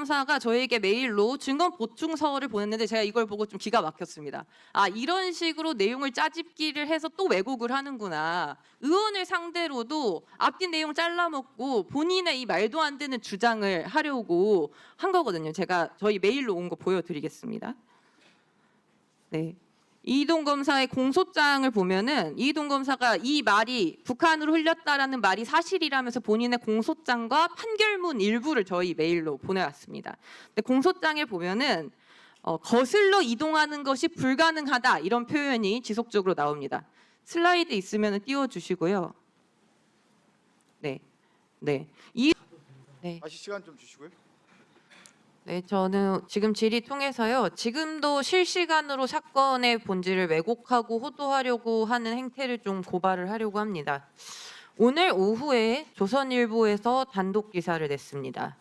검사가 저에게 메일로 증거 보충서를 보냈는데 제가 이걸 보고 좀 기가 막혔습니다. 아, 이런 식으로 내용을 짜집기를 해서 또 왜곡을 하는구나. 의원을 상대로도 앞뒤 내용 잘라먹고 본인의 이 말도 안 되는 주장을 하려고 한 거거든요. 제가 저희 메일로 온 거 보여드리겠습니다. 네. 이희동 검사의 공소장을 보면은 이희동 검사가 이 말이 북한으로 흘렸다라는 말이 사실이라면서 본인의 공소장과 판결문 일부를 저희 메일로 보내왔습니다. 근데 공소장에 보면은 거슬러 이동하는 것이 불가능하다 이런 표현이 지속적으로 나옵니다. 슬라이드 있으면 띄워주시고요. 네, 네. 다시 시간 좀 주시고요. 네, 저는 지금 질의 통해서요. 지금도 실시간으로 사건의 본질을 왜곡하고 호도하려고 하는 행태를 좀 고발을 하려고 합니다. 오늘 오후에 조선일보에서 단독 기사를 냈습니다.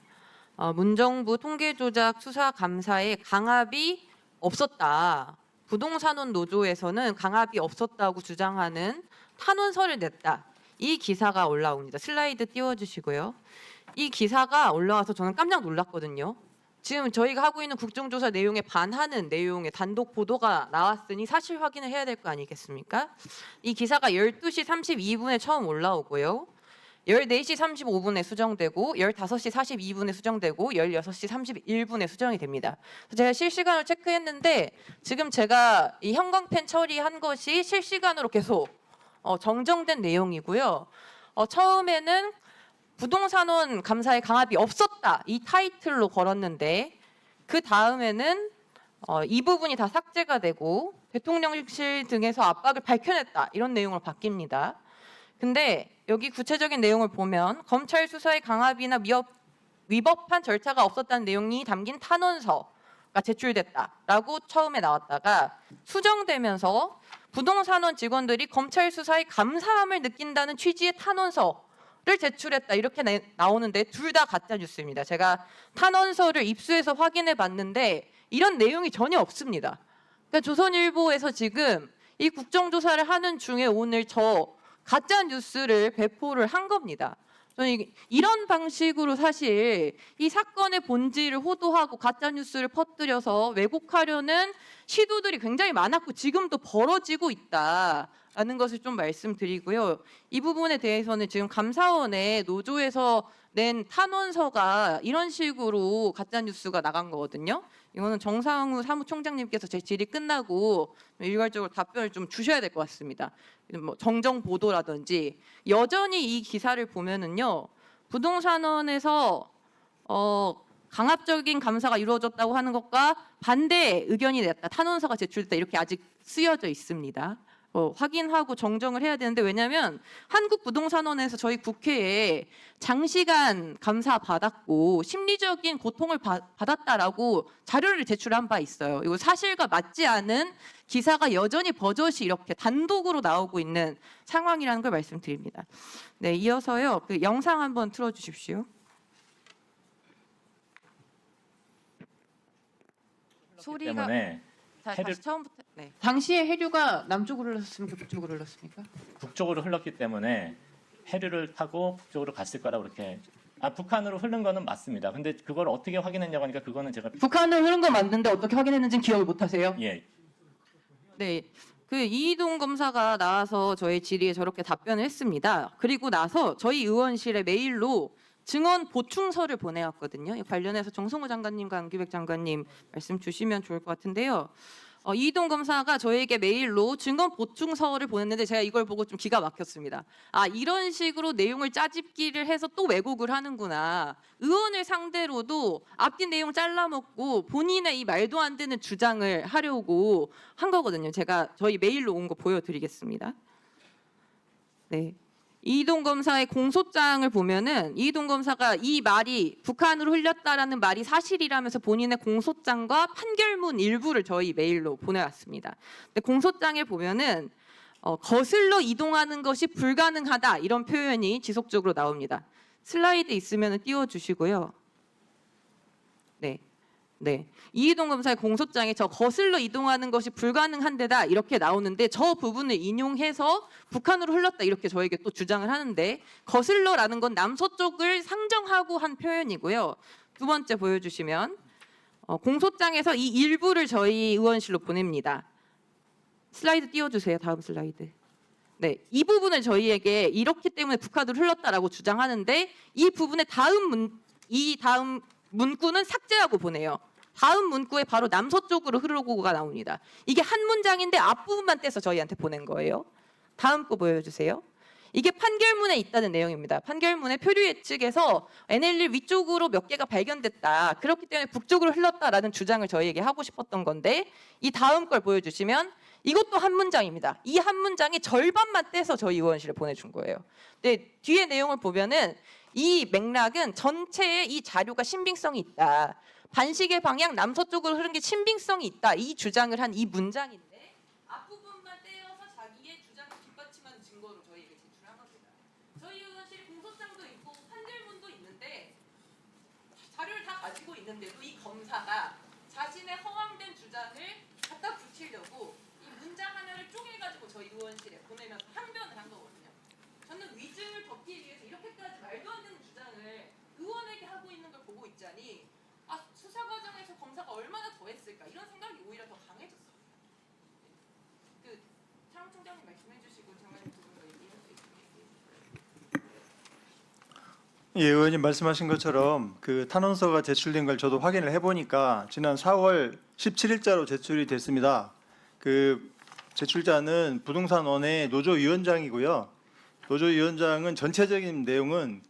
문정부 통계조작 수사감사에 강압이 없었다. 부동산원 노조에서는 강압이 없었다고 주장하는 탄원서를 냈다. 이 기사가 올라옵니다. 슬라이드 띄워주시고요. 이 기사가 올라와서 저는 깜짝 놀랐거든요. 지금 저희가 하고 있는 국정조사 내용에 반하는 내용의 단독 보도가 나왔으니 사실 확인을 해야 될 거 아니겠습니까? 이 기사가 12시 32분에 처음 올라오고요. 14시 35분에 수정되고 15시 42분에 수정되고 16시 31분에 수정이 됩니다. 제가 실시간으로 체크했는데 지금 제가 이 형광펜 처리한 것이 실시간으로 계속 정정된 내용이고요. 처음에는 부동산원 감사에 강압이 없었다 이 타이틀로 걸었는데 그 다음에는 이 부분이 다 삭제가 되고 대통령실 등에서 압박을 밝혀냈다 이런 내용으로 바뀝니다. 근데 여기 구체적인 내용을 보면 검찰 수사에 강압이나 위법한 절차가 없었다는 내용이 담긴 탄원서가 제출됐다라고 처음에 나왔다가 수정되면서 부동산원 직원들이 검찰 수사에 감사함을 느낀다는 취지의 탄원서 를 제출했다 이렇게 나오는데 둘 다 가짜 뉴스입니다. 제가 탄원서를 입수해서 확인해 봤는데 이런 내용이 전혀 없습니다. 그러니까 조선일보에서 지금 이 국정조사를 하는 중에 오늘 저 가짜 뉴스를 배포를 한 겁니다. 저는 이런 방식으로 사실 이 사건의 본질을 호도하고 가짜 뉴스를 퍼뜨려서 왜곡하려는 시도들이 굉장히 많았고 지금도 벌어지고 있다라는 것을 좀 말씀드리고요. 이 부분에 대해서는 지금 감사원의 노조에서 낸 탄원서가 이런 식으로 가짜 뉴스가 나간 거거든요. 이거는 정상우 사무총장님께서 제 질의 끝나고 일괄적으로 답변을 좀 주셔야 될 것 같습니다. 뭐 정정 보도라든지 여전히 이 기사를 보면은요 부동산원에서 강압적인 감사가 이루어졌다고 하는 것과 반대 의견이 냈다 탄원서가 제출됐다 이렇게 아직 쓰여져 있습니다. 확인하고 정정을 해야 되는데 왜냐하면 한국부동산원에서 저희 국회에 장시간 감사 받았고 심리적인 고통을 받았다라고 자료를 제출한 바 있어요. 이거 사실과 맞지 않은 기사가 여전히 버젓이 이렇게 단독으로 나오고 있는 상황이라는 걸 말씀드립니다. 네, 이어서요 그 영상 한번 틀어주십시오. 소리가 때문에 다시 처음부터. 네. 당시에 해류가 남쪽으로 흘렀습니까? 북쪽으로 흘렀습니까? 북쪽으로 흘렀기 때문에 해류를 타고 북쪽으로 갔을 거라고 그렇게 북한으로 흐른 거는 맞습니다. 근데 그걸 어떻게 확인했냐고 하니까 그거는 제가 북한을 흐른 건 맞는데 어떻게 확인했는지는 기억을 못 하세요? 예. 네. 그 이희동 검사가 나와서 저희 질의에 저렇게 답변을 했습니다. 그리고 나서 저희 의원실에 메일로 증언 보충서를 보내왔거든요. 관련해서 정성호 장관님과 안규백 장관님 말씀 주시면 좋을 것 같은데요. 이희동 검사가 저에게 메일로 증언 보충서를 보냈는데 제가 이걸 보고 좀 기가 막혔습니다. 아, 이런 식으로 내용을 짜집기를 해서 또 왜곡을 하는구나. 의원을 상대로도 앞뒤 내용 잘라먹고 본인의 이 말도 안 되는 주장을 하려고 한 거거든요. 제가 저희 메일로 온 거 보여드리겠습니다. 네. 이희동 검사의 공소장을 보면은 이희동 검사가 이 말이 북한으로 흘렸다라는 말이 사실이라면서 본인의 공소장과 판결문 일부를 저희 메일로 보내왔습니다. 근데 공소장에 보면은 거슬러 이동하는 것이 불가능하다 이런 표현이 지속적으로 나옵니다. 슬라이드 있으면 띄워주시고요. 네. 네, 이희동 검사의 공소장에 저 거슬러 이동하는 것이 불가능한 데다 이렇게 나오는데 저 부분을 인용해서 북한으로 흘렀다 이렇게 저에게 또 주장을 하는데 거슬러라는 건 남서쪽을 상정하고 한 표현이고요. 두 번째 보여주시면 공소장에서 이 일부를 저희 의원실로 보냅니다. 슬라이드 띄워주세요. 다음 슬라이드. 네, 이 부분을 저희에게 이렇기 때문에 북한으로 흘렀다라고 주장하는데 이 부분의 다음 문구는 삭제하고 보내요. 다음 문구에 바로 남서쪽으로 흐르고가 나옵니다. 이게 한 문장인데 앞부분만 떼서 저희한테 보낸 거예요. 다음 거 보여주세요. 이게 판결문에 있다는 내용입니다. 판결문에 표류 예측에서 NL1 위쪽으로 몇 개가 발견됐다. 그렇기 때문에 북쪽으로 흘렀다라는 주장을 저희에게 하고 싶었던 건데 이 다음 걸 보여주시면 이것도 한 문장입니다. 이 한 문장이 절반만 떼서 저희 의원실에 보내준 거예요. 근데 뒤에 내용을 보면은 이 맥락은 전체에 이 자료가 신빙성이 있다. 반시계 방향 남서쪽으로 흐른 게 신빙성이 있다. 이 주장을 한 이 문장인데 앞부분만 떼어서 자기의 주장을 뒷받침하는 증거로 저희에게 제출한 겁니다. 저희 의원실 공소장도 있고 판결문도 있는데 자료를 다 가지고 있는데도 이 검사가 자신의 허황된 주장을 갖다 붙이려고 이 문장 하나를 쪼개가지고 저희 의원실에 보내면서 항변을 한 거거든요. 저는 위증을 덮기 위해서 이렇게까지 말도 안 되는 주장을 의원에게 하고 있는 걸 보고 있자니 수사 과정에서 검사가 얼마나 더 했을까 이런 생각이 오히려 더 강해졌어요. 차영 총장님 말씀해 주시고 장관님 두 분 더 얘기해 주시겠어요? 예, 의원님 말씀하신 것처럼 그 탄원서가 제출된 걸 저도 확인을 해보니까 지난 4월 17일자로 제출이 됐습니다. 그 제출자는 부동산원의 노조위원장이고요. 노조위원장은 전체적인 내용은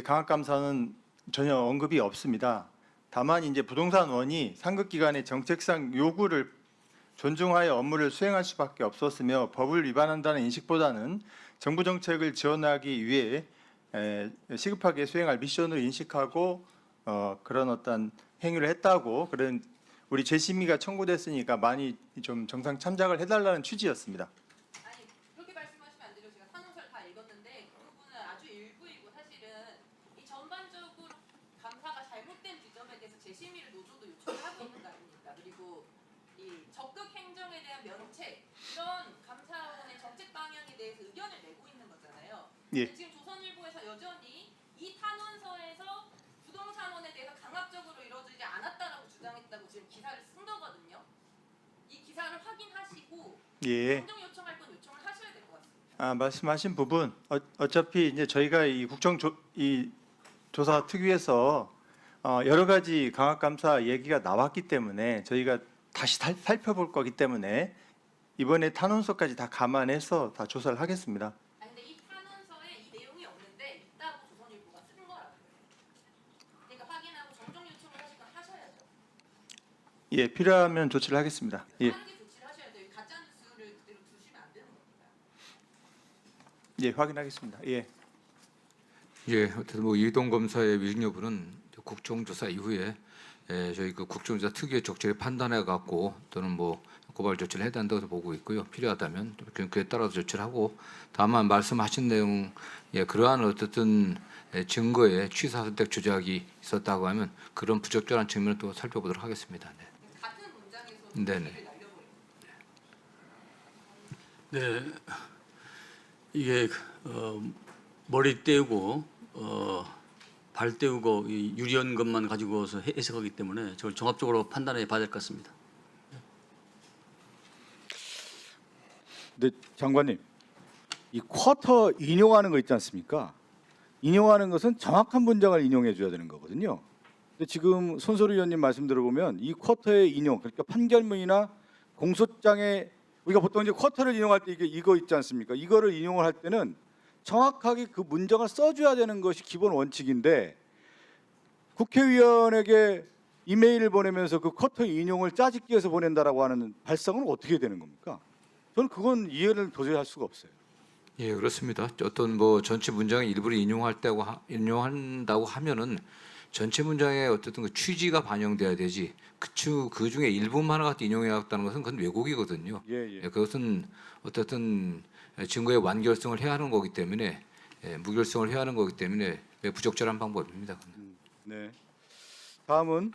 강압감사는 전혀 언급이 없습니다. 다만 이제 부동산원이 상급기관의 정책상 요구를 존중하여 업무를 수행할 수밖에 없었으며 법을 위반한다는 인식보다는 정부 정책을 지원하기 위해 시급하게 수행할 미션을 인식하고 그런 어떤 행위를 했다고 그런 우리 재심의가 청구됐으니까 많이 좀 정상 참작을 해달라는 취지였습니다. 아니 그렇게 말씀하시면 안 되죠. 제가 탄원서를 다 읽었는데 그 부분은 아주 일부이고 사실은 이 전반적으로 감사가 잘못된 지점에 대해서 재심의를 노조도 요청을 하고 있는 거 아닙니까? 그리고 이 적극 행정에 대한 면책 이런 감사원의 정책 방향에 대해서 의견을 내고 있는 거잖아요. 예. 근데 지금 조선일보에서 여전히 이 탄원서에서 부동산원에 대해서 강압적으로 이루어지지 않았다라고 주장했다고 지금 기사를 쓴 거거든요. 이 기사를 확인하시고 예. 행정 요청할 건 요청을 하셔야 될 것 같습니다. 말씀하신 부분 어차피 이제 저희가 이 조사 특위에서 여러 가지 강압감사 얘기가 나왔기 때문에 저희가 다시 살펴볼 거기 때문에 이번에 탄원서까지 다 감안해서 다 조사를 하겠습니다. 아니 근데 이 탄원서에 이 내용이 없는데 있다고 조선일보가 쓴 거라고요. 그러니까 확인하고 정정 요청을 하실 건 하셔야죠. 예, 필요하면 조치를 하겠습니다. 예, 빠르게 조치를 하셔야 돼요. 가짜 뉴스를 그대로 두시면 안 되는 겁니다. 예, 확인하겠습니다. 예. 예, 어쨌든 뭐 이동 검사의 위증 여부는 국정조사 이후에 저희 그 국정조사 특유의 적절히 판단해 갖고 또는 뭐 고발 조치를 해야 된다고 보고 있고요. 필요하다면 그에 따라서 조치를 하고 다만 말씀하신 내용 그러한 어쨌든 증거에 취사 선택 조작이 있었다고 하면 그런 부적절한 측면을 또 살펴보도록 하겠습니다. 네. 같은 문장에서 네네. 얘기를 날려버려요. 네, 이게 머리 떼우고 발 떼우고 이 유리한 것만 가지고서 해석하기 때문에 저걸 종합적으로 판단해 봐야 될 것 같습니다. 근데 장관님, 이 쿼터 인용하는 거 있지 않습니까? 인용하는 것은 정확한 문장을 인용해 줘야 되는 거거든요. 근데 지금 손소리 의원님 말씀 들어보면 이 쿼터의 인용, 그러니까 판결문이나 공소장에 우리가 보통 이제 쿼터를 인용할 때 이거 있지 않습니까? 이거를 인용을 할 때는 정확하게 그 문장을 써줘야 되는 것이 기본 원칙인데 국회의원에게 이메일을 보내면서 그 쿼터 인용을 짜집기 해서 보낸다라고 하는 발상은 어떻게 되는 겁니까? 저는 그건 이해를 도저히 할 수가 없어요. 예, 그렇습니다. 어떤 뭐 전체 문장의 일부를 인용한다고 하면은 전체 문장의 어쨌든 그 취지가 반영돼야 되지 그 중에 일부만 하나 인용해왔다는 것은 그건 왜곡이거든요. 예. 그것은 어쨌든 증거의 완결성을 해야 하는 거기 때문에 무결성을 해야 하는 거기 때문에 부적절한 방법입니다. 네. 다음은